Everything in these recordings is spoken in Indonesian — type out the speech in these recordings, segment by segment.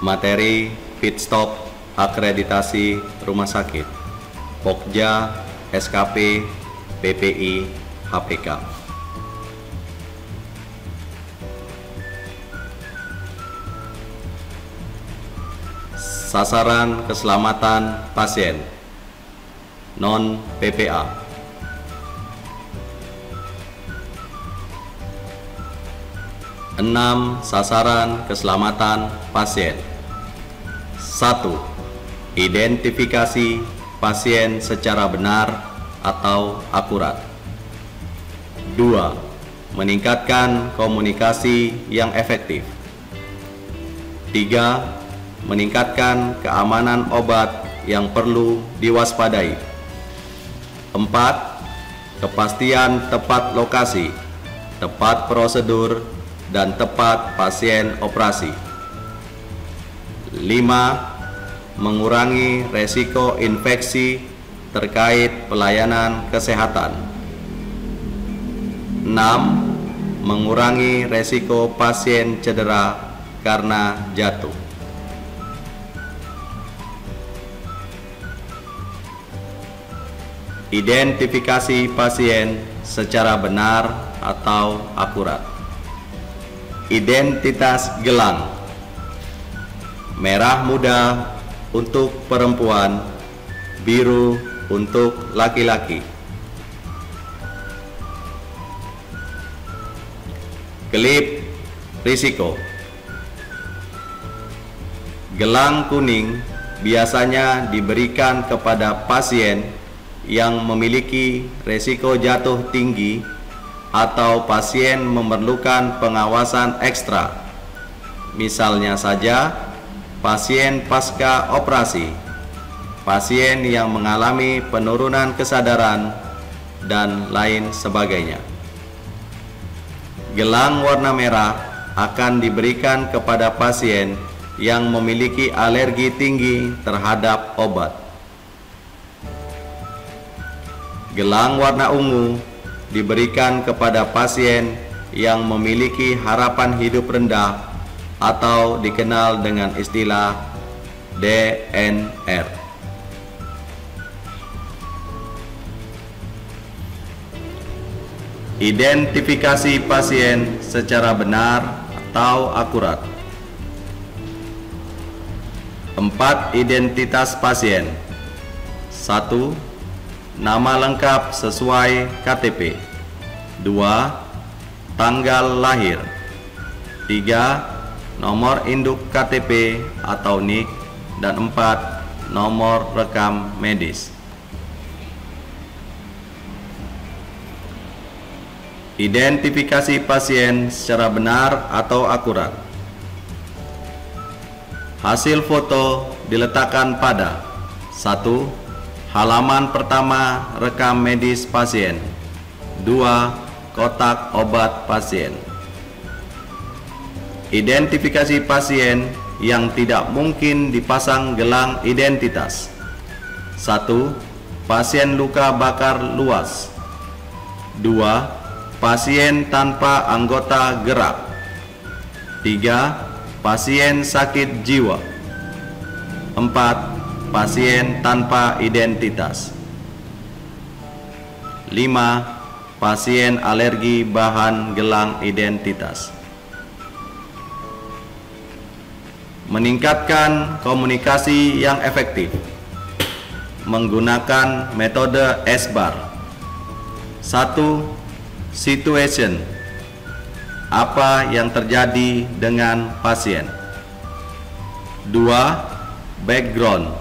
Materi Pitstop akreditasi rumah sakit, Pokja, SKP, PPI, HPK. Sasaran keselamatan pasien, non-PPA. Enam sasaran keselamatan pasien. 1. Identifikasi pasien secara benar atau akurat. 2. Meningkatkan komunikasi yang efektif. 3. Meningkatkan keamanan obat yang perlu diwaspadai. 4. Kepastian tepat lokasi, tepat prosedur, dan tepat pasien operasi. 5. Mengurangi resiko infeksi terkait pelayanan kesehatan. 6. Mengurangi resiko pasien cedera karena jatuh. Identifikasi pasien secara benar atau akurat. Identitas gelang: merah muda untuk perempuan, biru untuk laki-laki. Klip risiko: gelang kuning biasanya diberikan kepada pasien yang memiliki risiko jatuh tinggi atau pasien memerlukan pengawasan ekstra. Misalnya saja, pasien pasca operasi, pasien yang mengalami penurunan kesadaran, dan lain sebagainya. Gelang warna merah akan diberikan kepada pasien yang memiliki alergi tinggi terhadap obat. Gelang warna ungu diberikan kepada pasien yang memiliki harapan hidup rendah atau dikenal dengan istilah DNR. Identifikasi pasien secara benar atau akurat. 4 identitas pasien. 1. Nama lengkap sesuai KTP. 2. Tanggal lahir. 3. Nomor induk KTP atau NIK. Dan 4. Nomor rekam medis. Identifikasi pasien secara benar atau akurat. Hasil foto diletakkan pada 1. Halaman pertama rekam medis pasien. 2. Kotak obat pasien. Identifikasi pasien yang tidak mungkin dipasang gelang identitas. 1. Pasien luka bakar luas. 2. Pasien tanpa anggota gerak. 3. Pasien sakit jiwa. 4. Pasien tanpa identitas. 5. Pasien alergi bahan gelang identitas. Meningkatkan komunikasi yang efektif menggunakan metode SBAR. 1. Situation: apa yang terjadi dengan pasien. 2. Background: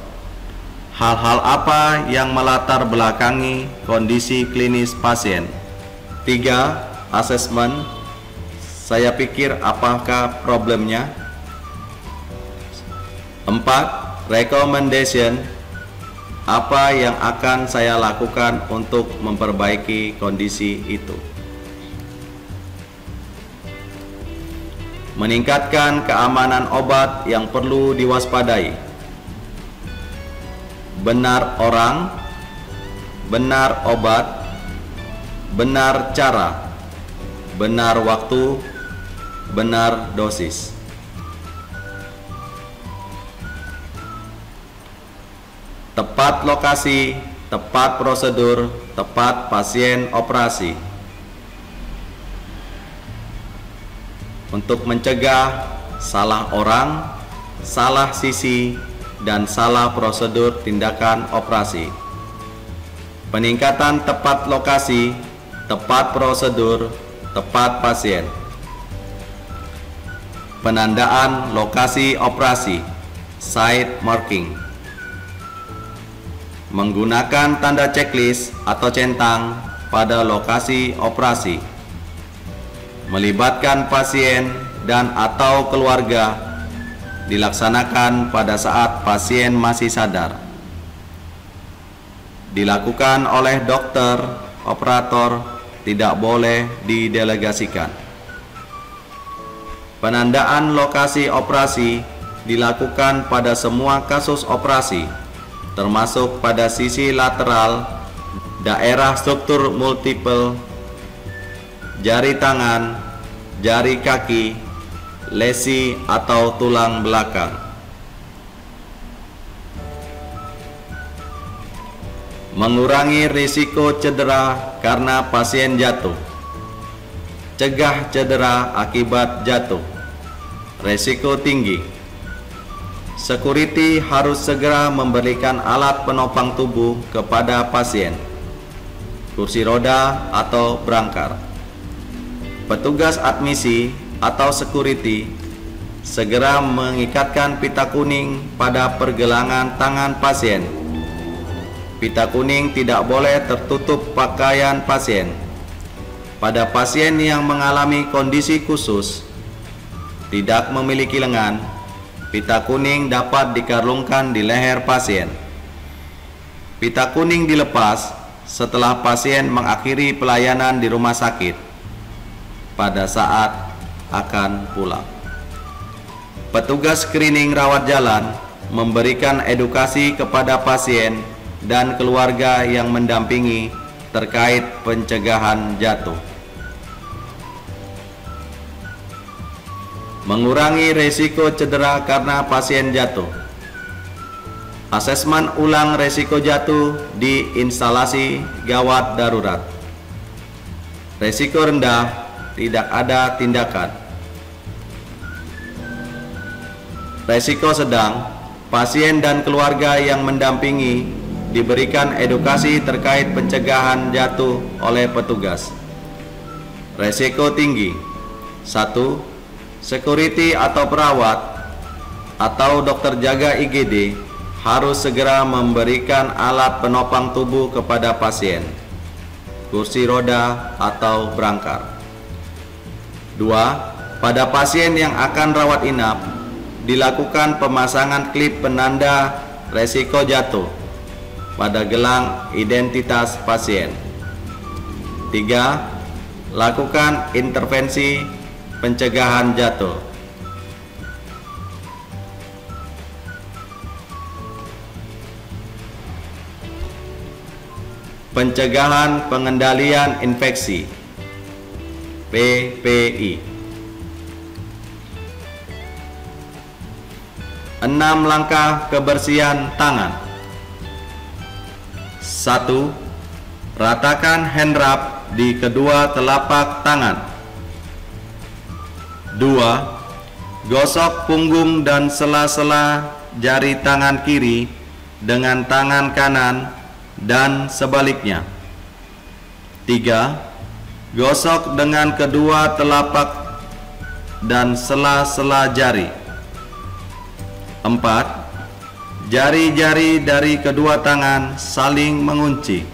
hal-hal apa yang melatar belakangi kondisi klinis pasien. 3. Assessment: saya pikir apakah problemnya. 4. Recommendation: apa yang akan saya lakukan untuk memperbaiki kondisi itu. Meningkatkan keamanan obat yang perlu diwaspadai. Benar orang, benar obat, benar cara, benar waktu, benar dosis. tepat lokasi, tepat prosedur, tepat pasien operasi. Untuk mencegah salah orang, salah sisi, dan salah prosedur tindakan operasi. Peningkatan tepat lokasi, tepat prosedur, tepat pasien. Penandaan lokasi operasi, site marking. Menggunakan tanda checklist atau centang pada lokasi operasi. Melibatkan pasien dan atau keluarga, dilaksanakan pada saat pasien masih sadar. Dilakukan oleh dokter, operator, tidak boleh didelegasikan. Penandaan lokasi operasi dilakukan pada semua kasus operasi, termasuk pada sisi lateral, daerah struktur multiple, jari tangan, jari kaki, lesi atau tulang belakang. Mengurangi risiko cedera karena pasien jatuh. Cegah cedera akibat jatuh. Risiko tinggi. Security harus segera memberikan alat penopang tubuh kepada pasien, kursi roda atau brankar. Petugas admisi atau security segera mengikatkan pita kuning pada pergelangan tangan pasien. Pita kuning tidak boleh tertutup pakaian pasien. Pada pasien yang mengalami kondisi khusus, tidak memiliki lengan, pita kuning dapat dikarlungkan di leher pasien. Pita kuning dilepas setelah pasien mengakhiri pelayanan di rumah sakit pada saat akan pulang. Petugas screening rawat jalan memberikan edukasi kepada pasien dan keluarga yang mendampingi terkait pencegahan jatuh. Mengurangi risiko cedera karena pasien jatuh. Asesmen ulang risiko jatuh di instalasi gawat darurat. Risiko rendah, tidak ada tindakan. Risiko sedang, pasien dan keluarga yang mendampingi diberikan edukasi terkait pencegahan jatuh oleh petugas. Risiko tinggi. 1. Security atau perawat atau dokter jaga IGD harus segera memberikan alat penopang tubuh kepada pasien, kursi roda atau brankar. 2. Pada pasien yang akan rawat inap, dilakukan pemasangan klip penanda resiko jatuh pada gelang identitas pasien. 3. Lakukan intervensi pencegahan jatuh. Pencegahan pengendalian infeksi, PPI. 6 langkah kebersihan tangan. 1. Ratakan hand rub di kedua telapak tangan. 2. Gosok punggung dan sela-sela jari tangan kiri dengan tangan kanan dan sebaliknya. 3. Gosok dengan kedua telapak dan sela-sela jari. 4. Jari-jari dari kedua tangan saling mengunci.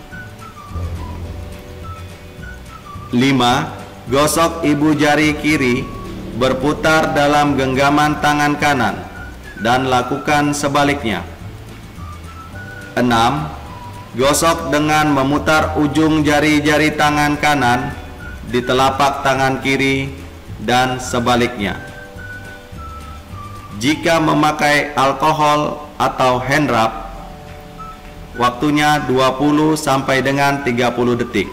5. Gosok ibu jari kiri berputar dalam genggaman tangan kanan dan lakukan sebaliknya. 6. Gosok dengan memutar ujung jari-jari tangan kanan di telapak tangan kiri dan sebaliknya. Jika memakai alkohol atau hand rub, waktunya 20 sampai dengan 30 detik.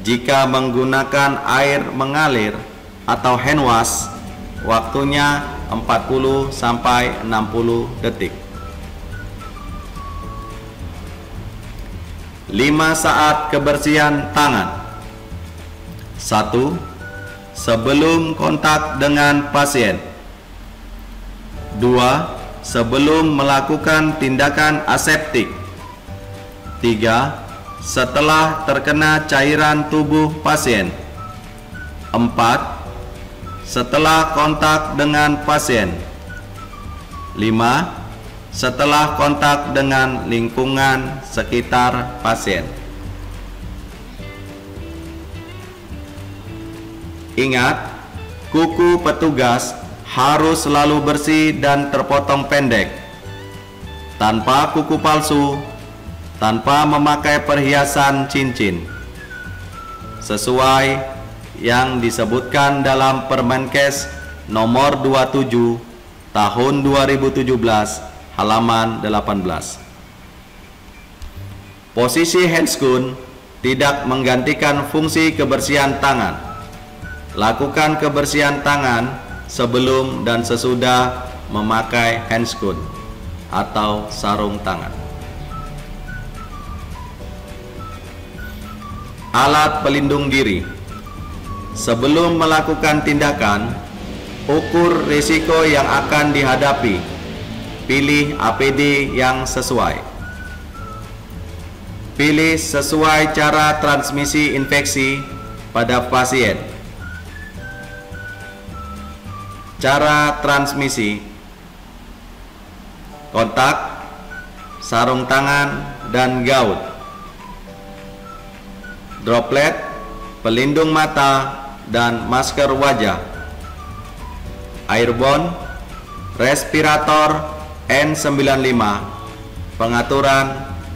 Jika menggunakan air mengalir atau hand wash, waktunya 40 sampai 60 detik. 5 saat kebersihan tangan. 1. Sebelum kontak dengan pasien. 2. Sebelum melakukan tindakan aseptik. 3. Setelah terkena cairan tubuh pasien. 4. Setelah kontak dengan pasien. 5. Setelah kontak dengan lingkungan sekitar pasien. Ingat, kuku petugas harus selalu bersih dan terpotong pendek, tanpa kuku palsu, tanpa memakai perhiasan cincin, sesuai yang disebutkan dalam Permenkes nomor 27 tahun 2017 halaman 18. Posisi handscoon tidak menggantikan fungsi kebersihan tangan. Lakukan kebersihan tangan sebelum dan sesudah memakai handscoon atau sarung tangan. Alat pelindung diri. Sebelum melakukan tindakan, ukur risiko yang akan dihadapi. Pilih APD yang sesuai. Pilih sesuai cara transmisi infeksi pada pasien. Cara transmisi: kontak, sarung tangan, dan gaud. Droplet, pelindung mata, dan masker wajah. Airborne, respirator N95, pengaturan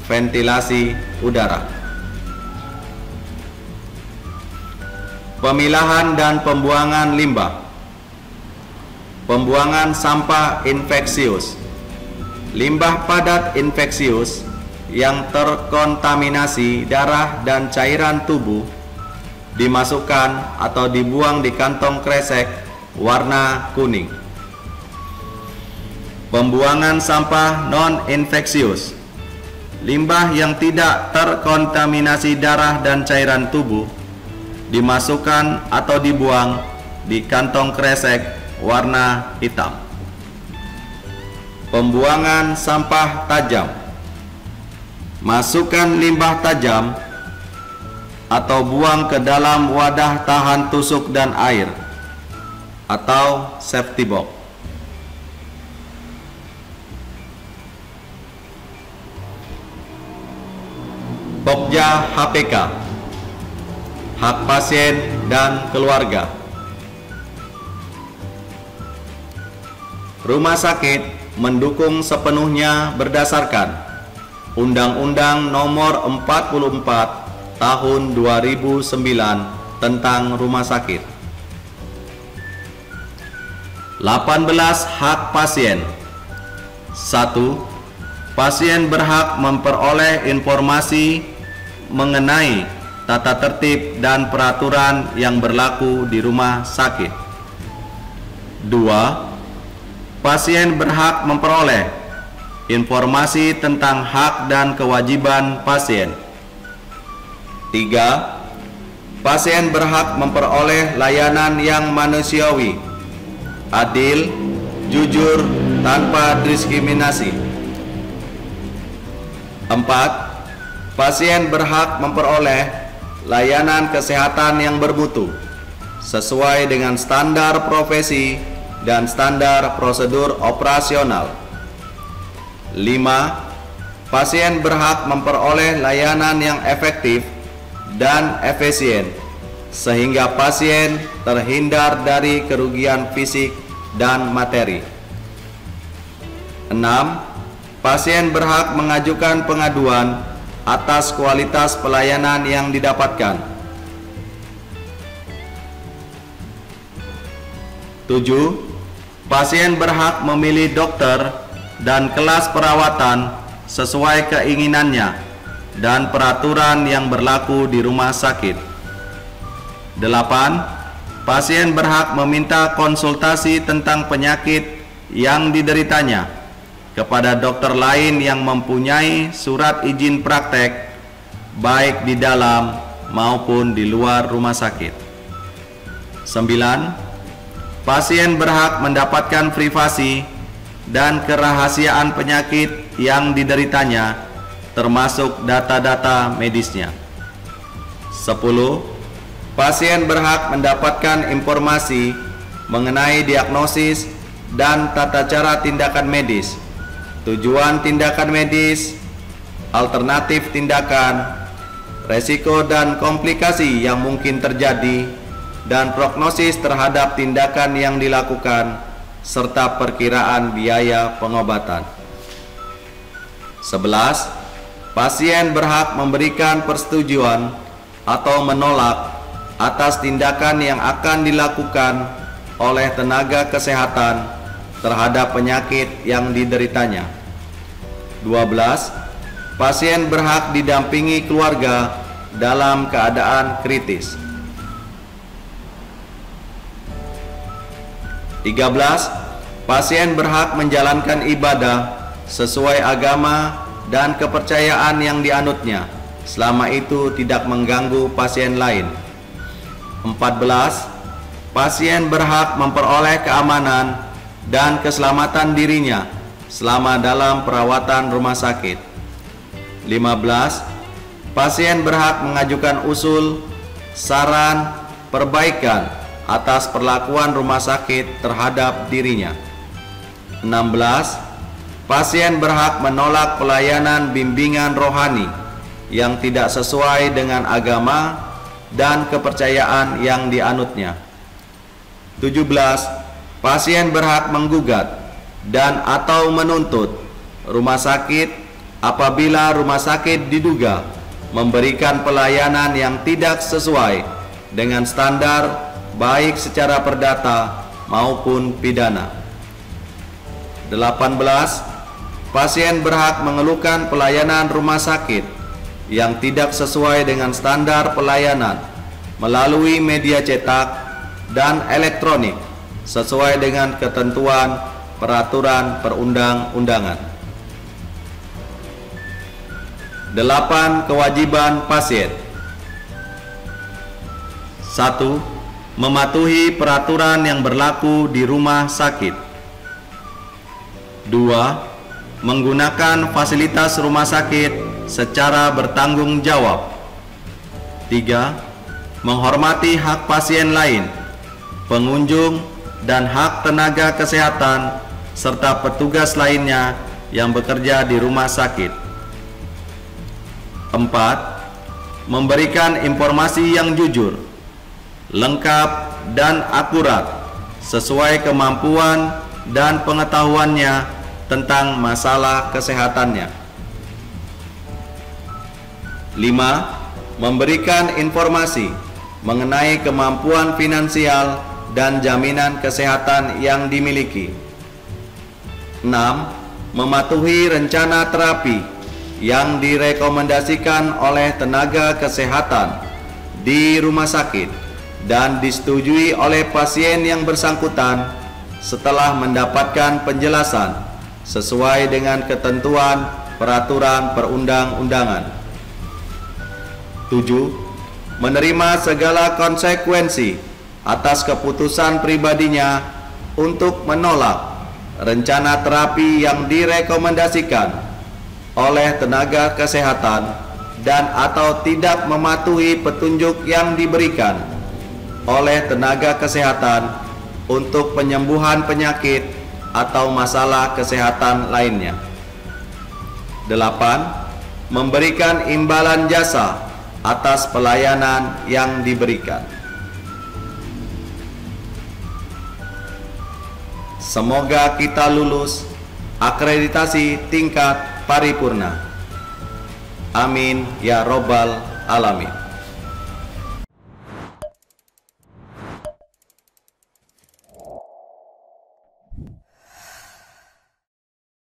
ventilasi udara. Pemilahan dan pembuangan limbah. Pembuangan sampah infeksius. Limbah padat infeksius yang terkontaminasi darah dan cairan tubuh dimasukkan atau dibuang di kantong kresek warna kuning. Pembuangan sampah non-infeksius. Limbah yang tidak terkontaminasi darah dan cairan tubuh dimasukkan atau dibuang di kantong kresek warna hitam. Pembuangan sampah tajam. Masukkan limbah tajam atau buang ke dalam wadah tahan tusuk dan air atau safety box. Pokja HPK, hak pasien dan keluarga. Rumah sakit mendukung sepenuhnya berdasarkan Undang-Undang Nomor 44 Tahun 2009 tentang Rumah Sakit. 18 hak pasien. 1. Pasien berhak memperoleh informasi mengenai tata tertib dan peraturan yang berlaku di rumah sakit. 2. Pasien berhak memperoleh informasi tentang hak dan kewajiban pasien. 3. Pasien berhak memperoleh layanan yang manusiawi, adil, jujur, tanpa diskriminasi. 4. Pasien berhak memperoleh layanan kesehatan yang bermutu sesuai dengan standar profesi dan standar prosedur operasional. 5. Pasien berhak memperoleh layanan yang efektif dan efisien sehingga pasien terhindar dari kerugian fisik dan materi. 6. Pasien berhak mengajukan pengaduan atas kualitas pelayanan yang didapatkan. 7. Pasien berhak memilih dokter dan kelas perawatan sesuai keinginannya dan peraturan yang berlaku di rumah sakit. 8. Pasien berhak meminta konsultasi tentang penyakit yang dideritanya kepada dokter lain yang mempunyai surat izin praktek baik di dalam maupun di luar rumah sakit. 9. Pasien berhak mendapatkan privasi dan kerahasiaan penyakit yang dideritanya, termasuk data-data medisnya. 10. Pasien berhak mendapatkan informasi mengenai diagnosis dan tata cara tindakan medis, tujuan tindakan medis, alternatif tindakan, resiko dan komplikasi yang mungkin terjadi, dan prognosis terhadap tindakan yang dilakukan, serta perkiraan biaya pengobatan. 11. Pasien berhak memberikan persetujuan atau menolak atas tindakan yang akan dilakukan oleh tenaga kesehatan terhadap penyakit yang dideritanya. 12. Pasien berhak didampingi keluarga dalam keadaan kritis. 13. Pasien berhak menjalankan ibadah sesuai agama dan kepercayaan yang dianutnya, selama itu tidak mengganggu pasien lain. 14. Pasien berhak memperoleh keamanan dan keselamatan dirinya selama dalam perawatan rumah sakit. 15. Pasien berhak mengajukan usul, saran, perbaikan atas perlakuan rumah sakit terhadap dirinya. 16. Pasien berhak menolak pelayanan bimbingan rohani yang tidak sesuai dengan agama dan kepercayaan yang dianutnya. 17. Pasien berhak menggugat dan atau menuntut rumah sakit apabila rumah sakit diduga memberikan pelayanan yang tidak sesuai dengan standar baik secara perdata maupun pidana. 18. Pasien berhak mengeluhkan pelayanan rumah sakit yang tidak sesuai dengan standar pelayanan melalui media cetak dan elektronik sesuai dengan ketentuan peraturan perundang-undangan. 8. Kewajiban pasien. 1. Mematuhi peraturan yang berlaku di rumah sakit. 2. Menggunakan fasilitas rumah sakit secara bertanggung jawab. 3. Menghormati hak pasien lain, pengunjung, dan hak tenaga kesehatan serta petugas lainnya yang bekerja di rumah sakit. 4. Memberikan informasi yang jujur, lengkap, dan akurat sesuai kemampuan dan pengetahuannya tentang masalah kesehatannya. 5. Memberikan informasi mengenai kemampuan finansial dan jaminan kesehatan yang dimiliki. 6. Mematuhi rencana terapi yang direkomendasikan oleh tenaga kesehatan di rumah sakit dan disetujui oleh pasien yang bersangkutan setelah mendapatkan penjelasan sesuai dengan ketentuan peraturan perundang-undangan. 7. Menerima segala konsekuensi atas keputusan pribadinya untuk menolak rencana terapi yang direkomendasikan oleh tenaga kesehatan dan atau tidak mematuhi petunjuk yang diberikan oleh tenaga kesehatan untuk penyembuhan penyakit atau masalah kesehatan lainnya. 8. Memberikan imbalan jasa atas pelayanan yang diberikan. Semoga kita lulus akreditasi tingkat paripurna. Amin ya robbal alamin.